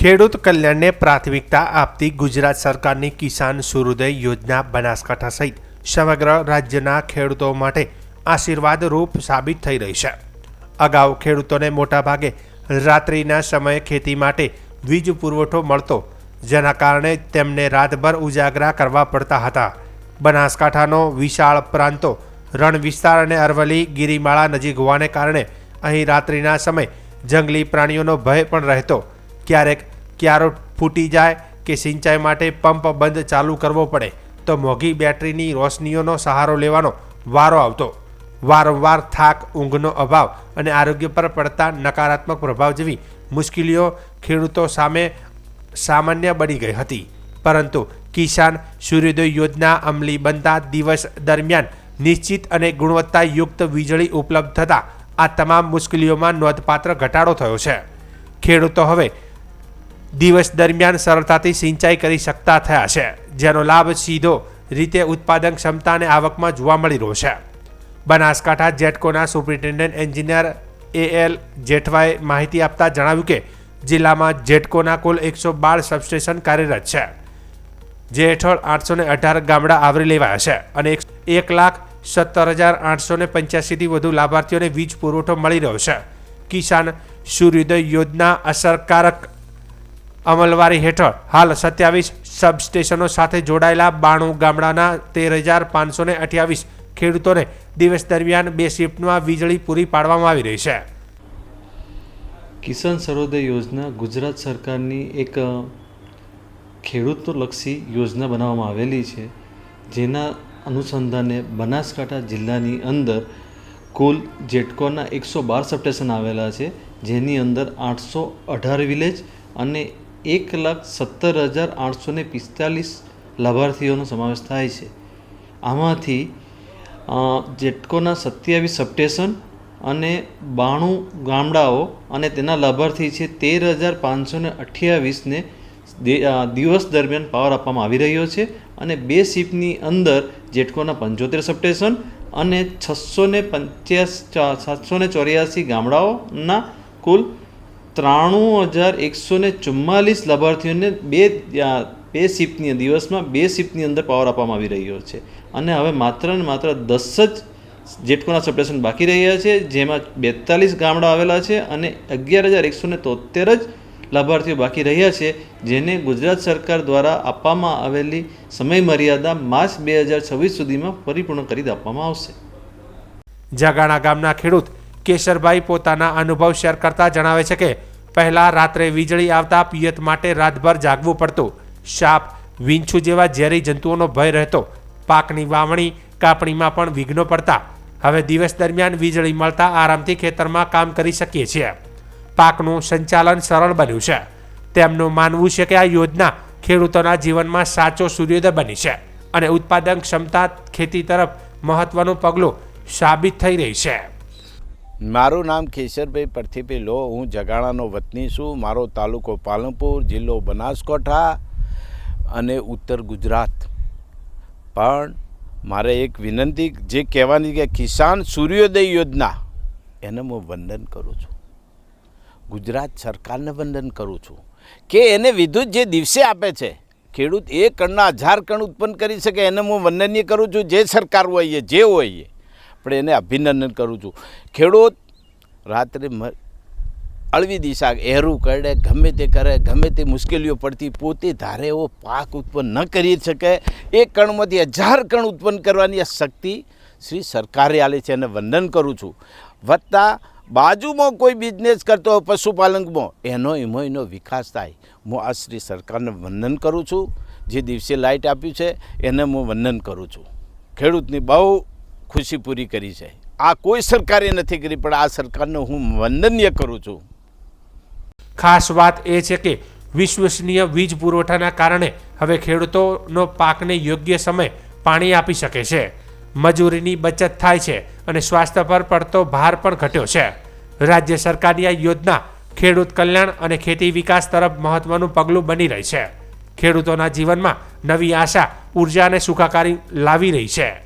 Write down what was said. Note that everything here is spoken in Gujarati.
ખેડૂત કલ્યાણને પ્રાથમિકતા આપતી ગુજરાત સરકારની કિસાન સૂર્યોદય યોજના બનાસકાંઠા સહિત સમગ્ર રાજ્યના ખેડૂતો માટે આશીર્વાદરૂપ સાબિત થઈ રહી છે। અગાઉ ખેડૂતોને મોટાભાગે રાત્રિના સમયે ખેતી માટે વીજ પુરવઠો મળતો, જેના કારણે તેમને રાતભર ઉજાગરા કરવા પડતા હતા। બનાસકાંઠાનો વિશાળ પ્રાંતો રણ વિસ્તાર અને અરવલ્લી ગિરિમાળા નજીક હોવાને કારણે અહીં રાત્રિના સમયે જંગલી પ્રાણીઓનો ભય પણ રહેતો। ક્યારેક ક્યારો ફૂટી જાય કે સિંચાઈ માટે પંપ બંધ ચાલુ કરવો પડે તો મોંઘી બેટરીની રોશનીઓનો સહારો લેવાનો વારો આવતો। વારંવાર થાક, ઊંઘનો અભાવ અને આરોગ્ય પર પડતા નકારાત્મક પ્રભાવ જેવી મુશ્કેલીઓ ખેડૂતો સામે સામાન્ય બની ગઈ હતી। પરંતુ કિસાન સૂર્યોદય યોજના અમલી બનતા દિવસ દરમિયાન નિશ્ચિત અને ગુણવત્તાયુક્ત વીજળી ઉપલબ્ધ થતાં આ તમામ મુશ્કેલીઓમાં નોંધપાત્ર ઘટાડો થયો છે। ખેડૂતો હવે દિવસ દરમિયાન સરળતાથી સિંચાઈ કરી શકતા થયા છે, જેનો લાભ સીધો રીતે ઉત્પાદન ક્ષમતા અને આવકમાં જોવા મળી રહ્યો છે। બનાસકાંઠા જેટકોના સુપ્રિન્ટેન્ડન્ટ એન્જિનિયર AL જેઠવાએ માહિતી આપતા જણાવ્યું કે જિલ્લામાં જેટકોના કુલ 112 સબસ્ટેશન કાર્યરત છે, જે હેઠળ 818 ગામડા આવરી લેવાયા છે અને 1,17,885થી વધુ લાભાર્થીઓને વીજ પુરવઠો મળી રહ્યો છે। કિસાન સૂર્યોદય યોજના અસરકારક અમલવારી હેઠળ હાલ 27 સબસ્ટેશનો સાથે જોડાયેલા 92 ગામડાના 13,528 ખેડૂતોને દિવસ દરમિયાન 2 શિફ્ટમાં વીજળી પૂરી પાડવામાં આવી રહી છે। કિસાન સૂર્યોદય યોજના ગુજરાત સરકારની એક ખેડૂતલક્ષી યોજના બનાવવામાં આવેલી છે, જેના અનુસંધાને બનાસકાંઠા જિલ્લાની અંદર કુલ જેટકોના 112 સબસ્ટેશન આવેલા છે, જેની અંદર 818 વિલેજ અને 1,17,845 લાભાર્થીઓનો સમાવેશ થાય છે। આમાંથી જેટકોના 27 સબસ્ટેશન અને 92 ગામડાઓ અને તેના લાભાર્થી છે 13,528ને દિવસ દરમિયાન પાવર આપવામાં આવી રહ્યો છે અને 2 શિફ્ટની અંદર જેટકોના 75 સબસ્ટેશન અને 784 ગામડાઓના કુલ 93,144 લાભાર્થીઓને બે શિફ્ટની દિવસમાં 2 શિફ્ટની અંદર પાવર આપવામાં આવી રહ્યો છે અને હવે માત્ર ને માત્ર 10 જ જેટકોના સબસ્ટેશન બાકી રહ્યા છે, જેમાં 42 ગામડા આવેલા છે અને 11,173 જ લાભાર્થીઓ બાકી રહ્યા છે, જેને ગુજરાત સરકાર દ્વારા આપવામાં આવેલી સમય મર્યાદા માર્ચ 2026 સુધીમાં પરિપૂર્ણ કરી આપવામાં આવશે। જગાણા ગામના ખેડૂત કેશરભાઈ પોતાના અનુભવ શેર કરતા જણાવે છે કે પહેલા રાત્રે વીજળી આવતા પિયત માટે રાતભર જાગવું પડતું। સાપ, વીંછુ જેવા ઝેરી જંતુઓનો ભય રહેતો। પાકની વાવણી કાપણીમાં પણ વિઘ્નો પડતા। હવે દિવસ દરમિયાન વીજળી મળતા આરામથી ખેતરમાં કામ કરી શકીએ છીએ। પાકનું સંચાલન સરળ બન્યું છે। તેમનું માનવું છે કે આ યોજના ખેડૂતોના જીવનમાં સાચો સૂર્યોદય બની છે અને ઉત્પાદન ક્ષમતા ખેતી તરફ મહત્વનું પગલું સાબિત થઈ રહી છે। મારું નામ કેશરભાઈ પરથીભાઈ લો, હું જગાણાનો વતની છું। મારો તાલુકો પાલનપુર, જિલ્લો બનાસકાંઠા અને ઉત્તર ગુજરાત। પણ મારે એક વિનંતી જે કહેવાની કે કિસાન સૂર્યોદય યોજના એને હું વંદન કરું છું, ગુજરાત સરકારને વંદન કરું છું કે એને વિદ્યુત જે દિવસે આપે છે, ખેડૂત 1 કણના 1000 કણ ઉત્પન્ન કરી શકે, એને હું વંદનીય કરું છું। જે સરકાર હોય જે હોય પણ એને અભિનંદન કરું છું। ખેડૂત રાત્રે અળવી દિશા એરું કરે, ગમે તે કરે, ગમે તે મુશ્કેલીઓ પડતી, પોતે ધારે એવો પાક ઉત્પન્ન ન કરી શકે, 1 કણમાંથી 1000 કણ ઉત્પન્ન કરવાની આ શક્તિ શ્રી સરકારે આલે છે, એને વંદન કરું છું। વત્તા બાજુમાં કોઈ બિઝનેસ કરતો હોય પશુપાલનમાં, એનો વિકાસ થાય, હું આ શ્રી સરકારને વંદન કરું છું। જે દિવસે લાઇટ આપ્યું છે એને હું વંદન કરું છું। ખેડૂતની બહુ ખુશી પૂરી કરી છે। આ કોઈ સરકારે નથી કરી, પણ આ સરકારને હું વંદનીય કરું છું। ખાસ વાત એ છે કે વિશ્વસનીય વીજ પુરવઠાના કારણે હવે ખેડૂતોનો પાકને યોગ્ય સમય પાણી આપી શકે છે, મજૂરીની બચત થાય છે અને સ્વાસ્થ્ય પર પડતો ભાર પણ ઘટ્યો છે। રાજ્ય સરકારની આ યોજના ખેડૂત કલ્યાણ અને ખેતી વિકાસ તરફ મહત્વનું પગલું બની રહી છે। ખેડૂતોના જીવનમાં નવી આશા, ઉર્જા અને સુખાકારી લાવી રહી છે।